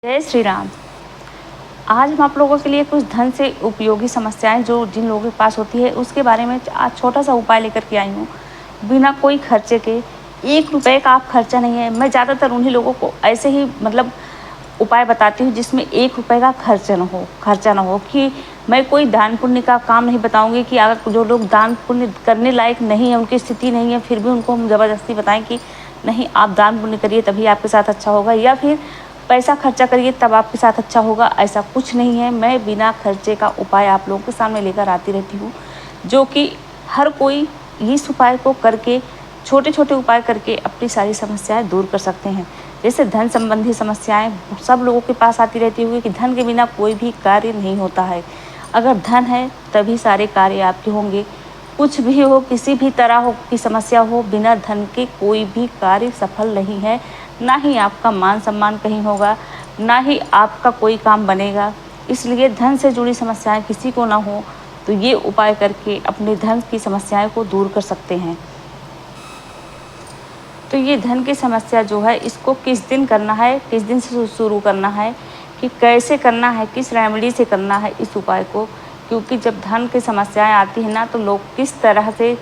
जय श्री राम। आज हम आप लोगों के लिए कुछ धन से उपयोगी समस्याएं जो जिन लोगों के पास होती है उसके बारे में आज छोटा सा उपाय लेकर के आई हूँ। बिना कोई खर्चे के, 1 रुपए का आप खर्चा नहीं है। मैं ज़्यादातर उन्हीं लोगों को ऐसे ही उपाय बताती हूँ जिसमें 1 रुपए का खर्चा ना हो कि मैं कोई दान पुण्य का काम नहीं बताऊँगी कि अगर जो लोग दान पुण्य करने लायक नहीं है, उनकी स्थिति नहीं है, फिर भी उनको हम ज़बरदस्ती बताएं कि नहीं आप दान पुण्य करिए तभी आपके साथ अच्छा होगा, या फिर पैसा खर्चा करिए तब आपके साथ अच्छा होगा। ऐसा कुछ नहीं है। मैं बिना खर्चे का उपाय आप लोगों के सामने लेकर आती रहती हूँ, जो कि हर कोई इस उपाय को करके, छोटे छोटे उपाय करके अपनी सारी समस्याएं दूर कर सकते हैं। जैसे धन संबंधी समस्याएं सब लोगों के पास आती रहती होगी कि धन के बिना कोई भी कार्य नहीं होता है। अगर धन है तभी सारे कार्य आपके होंगे। कुछ भी हो, किसी भी तरह हो की समस्या हो, बिना धन के कोई भी कार्य सफल नहीं है। ना ही आपका मान सम्मान कहीं होगा, ना ही आपका कोई काम बनेगा। इसलिए धन से जुड़ी समस्याएं किसी को ना हो तो ये उपाय करके अपने धन की समस्याएं को दूर कर सकते हैं। तो ये धन की समस्या जो है इसको किस दिन करना है, किस दिन से शुरू करना है, कि कैसे करना है, किस रेमेडी से करना है इस उपाय को। क्योंकि जब धन की समस्याएं आती हैं ना तो लोग किस तरह से,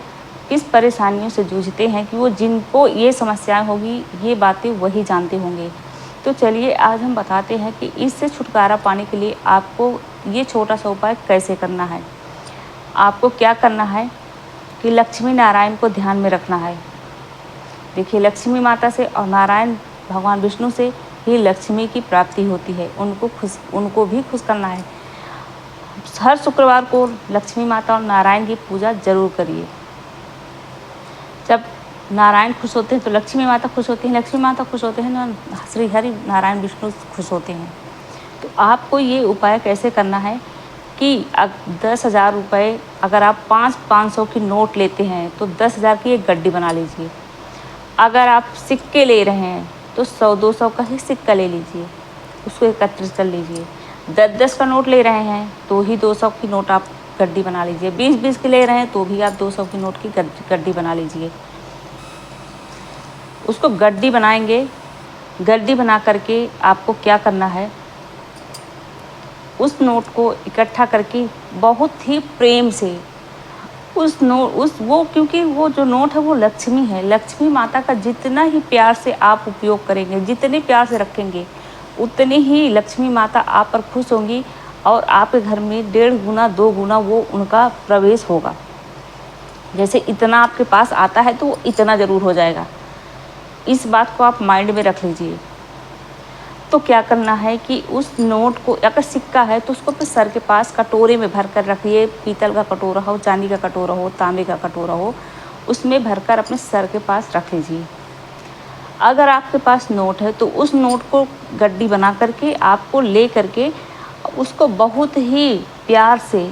किस परेशानियों से जूझते हैं कि वो जिनको ये समस्याएं होगी ये बातें वही जानते होंगे। तो चलिए आज हम बताते हैं कि इससे छुटकारा पाने के लिए आपको ये छोटा सा उपाय कैसे करना है। आपको क्या करना है कि लक्ष्मी नारायण को ध्यान में रखना है। देखिए, लक्ष्मी माता से और नारायण भगवान विष्णु से ही लक्ष्मी की प्राप्ति होती है। उनको भी खुश करना है। हर शुक्रवार को लक्ष्मी माता और नारायण की पूजा जरूर करिए। जब नारायण खुश होते हैं तो लक्ष्मी माता खुश होती हैं, लक्ष्मी माता खुश होते हैं ना श्री हरि नारायण विष्णु खुश होते हैं। तो आपको ये उपाय कैसे करना है कि 10,000 रुपये, अगर आप 500 की नोट लेते हैं तो 10,000 की एक गड्डी बना लीजिए। अगर आप सिक्के ले रहे हैं तो 100-200 का ही सिक्का ले लीजिए, उसको एकत्रित कर लीजिए। 10-10 का नोट ले रहे हैं तो ही 200 की नोट आप गड्डी बना लीजिए। 20-20 की ले रहे हैं तो भी आप 200 की नोट की गड्डी बना लीजिए। उसको गड्डी बनाएंगे। गड्डी बना करके आपको क्या करना है, उस नोट को इकट्ठा करके बहुत ही प्रेम से क्योंकि वो जो नोट है वो लक्ष्मी है। लक्ष्मी माता का जितना ही प्यार से आप उपयोग करेंगे, जितने प्यार से रखेंगे, उतनी ही लक्ष्मी माता आप पर खुश होंगी और आपके घर में 1.5 गुना 2 गुना वो उनका प्रवेश होगा। जैसे इतना आपके पास आता है तो वो इतना ज़रूर हो जाएगा। इस बात को आप माइंड में रख लीजिए। तो क्या करना है कि उस नोट को, अगर सिक्का है तो उसको अपने सर के पास कटोरे में भर कर रखिए। पीतल का कटोरा हो, चांदी का कटोरा हो, तांबे का कटोरा हो, उसमें भरकर अपने सर के पास रख लीजिए। अगर आपके पास नोट है तो उस नोट को गड्डी बना करके आपको ले करके उसको बहुत ही प्यार से,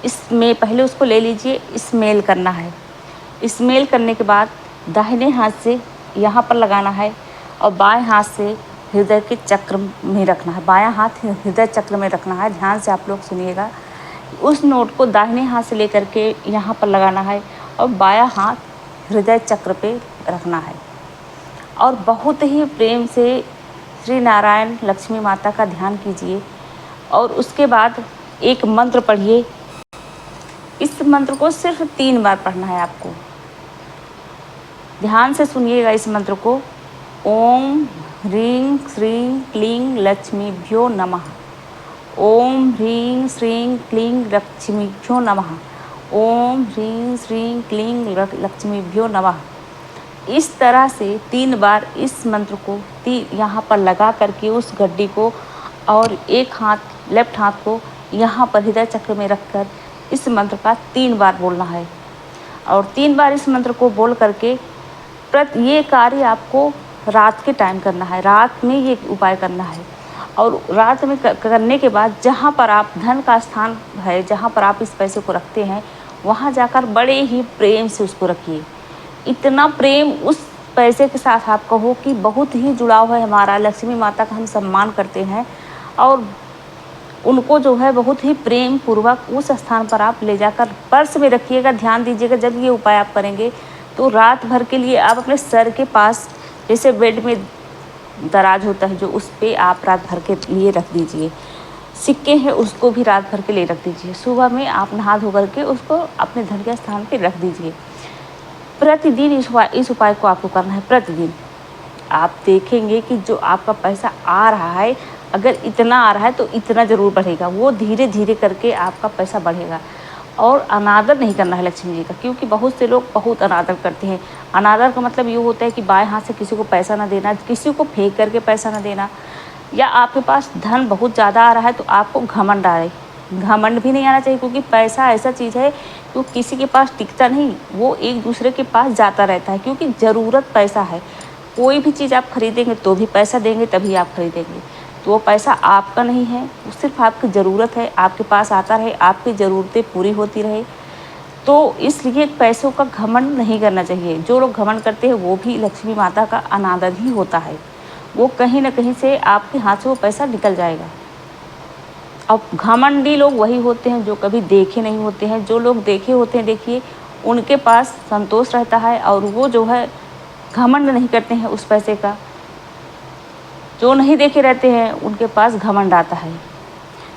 इसमें पहले उसको ले लीजिए, स्मेल करना है। स्मेल करने के बाद दाहिने हाथ से यहाँ पर लगाना है और बाएं हाथ से हृदय के चक्र में रखना है। बायां हाथ हृदय चक्र में रखना है। ध्यान से आप लोग सुनिएगा। उस नोट को दाहिने हाथ से लेकर के यहाँ पर लगाना है और बायां हाथ हृदय चक्र पे रखना है और बहुत ही प्रेम से श्री नारायण लक्ष्मी माता का ध्यान कीजिए। और उसके बाद एक मंत्र पढ़िए। इस मंत्र को सिर्फ 3 बार पढ़ना है आपको। ध्यान से सुनिएगा इस मंत्र को। ओम ह्रीं श्रीं क्लीं लक्ष्मीभ्यो नमः। ओम ह्रीं श्रीं क्लीं लक्ष्मीभ्यो नमः। ओम ह्रीं श्रीं क्लीं लक्ष्मीभ्यो नमः। इस तरह से 3 बार इस मंत्र को यहाँ पर लगा करके उस गड्डी को, और एक हाथ लेफ्ट हाथ को यहाँ पर हृदय चक्र में रखकर इस मंत्र का 3 बार बोलना है। और 3 बार इस मंत्र को बोल करके ये कार्य आपको रात के टाइम करना है। रात में ये उपाय करना है। और रात में करने के बाद जहाँ पर आप धन का स्थान है, जहाँ पर आप इस पैसे को रखते हैं, वहाँ जाकर बड़े ही प्रेम से उसको रखिए। इतना प्रेम उस पैसे के साथ आप कहो कि बहुत ही जुड़ाव है हमारा, लक्ष्मी माता का हम सम्मान करते हैं और उनको जो है बहुत ही प्रेम पूर्वक उस स्थान पर आप ले जाकर पर्स में रखिएगा। ध्यान दीजिएगा, जब ये उपाय आप करेंगे तो रात भर के लिए आप अपने सर के पास, जैसे बेड में दराज होता है जो, उस पे आप रात भर के लिए रख दीजिए। सिक्के हैं उसको भी रात भर के लिए रख दीजिए। सुबह में आप नहा धो करके उसको अपने धन के स्थान पे रख दीजिए। प्रतिदिन इस उपाय को आपको करना है, प्रतिदिन। आप देखेंगे कि जो आपका पैसा आ रहा है, अगर इतना आ रहा है तो इतना ज़रूर बढ़ेगा, वो धीरे धीरे करके आपका पैसा बढ़ेगा। और अनादर नहीं करना है लक्ष्मी जी का, क्योंकि बहुत से लोग बहुत अनादर करते हैं। अनादर का मतलब ये होता है कि बाएं हाथ से किसी को पैसा ना देना, किसी को फेंक करके पैसा ना देना, या आपके पास धन बहुत ज़्यादा आ रहा है तो आपको घमंड आ रही। घमंड भी नहीं आना चाहिए, क्योंकि पैसा ऐसा चीज़ है कि वो किसी के पास टिकता नहीं, वो एक दूसरे के पास जाता रहता है, क्योंकि ज़रूरत पैसा है। कोई भी चीज़ आप खरीदेंगे तो भी पैसा देंगे, तभी आप खरीदेंगे। तो वो पैसा आपका नहीं है, वो सिर्फ आपकी ज़रूरत है, आपके पास आता रहे, आपकी ज़रूरतें पूरी होती रहे। तो इसलिए पैसों का घमंड नहीं करना चाहिए। जो लोग घमंड करते हैं वो भी लक्ष्मी माता का अनादर ही होता है। वो कहीं ना कहीं से आपके हाथ से वो पैसा निकल जाएगा। अब घमंडी लोग वही होते हैं जो कभी देखे नहीं होते हैं। जो लोग देखे होते हैं, देखिए, उनके पास संतोष रहता है, और वो जो है घमंड नहीं करते हैं उस पैसे का। जो नहीं देखे रहते हैं उनके पास घमंड आता है।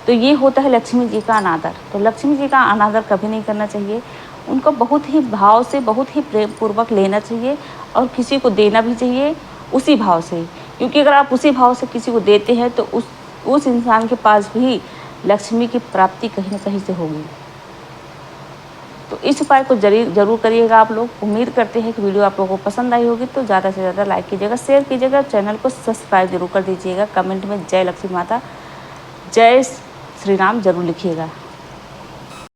तो ये होता है लक्ष्मी जी का अनादर। तो लक्ष्मी जी का अनादर कभी नहीं करना चाहिए। उनको बहुत ही भाव से, बहुत ही प्रेम पूर्वक लेना चाहिए, और किसी को देना भी चाहिए उसी भाव से। क्योंकि अगर आप उसी भाव से किसी को देते हैं तो उस इंसान के पास भी लक्ष्मी की प्राप्ति कहीं ना कहीं से होगी। तो इस उपाय को जरूर करिएगा आप लोग। उम्मीद करते हैं कि वीडियो आप लोगों को पसंद आई होगी। तो ज़्यादा से ज़्यादा लाइक कीजिएगा, शेयर कीजिएगा, चैनल को सब्सक्राइब जरूर कर दीजिएगा। कमेंट में जय लक्ष्मी माता, जय श्री राम जरूर लिखिएगा।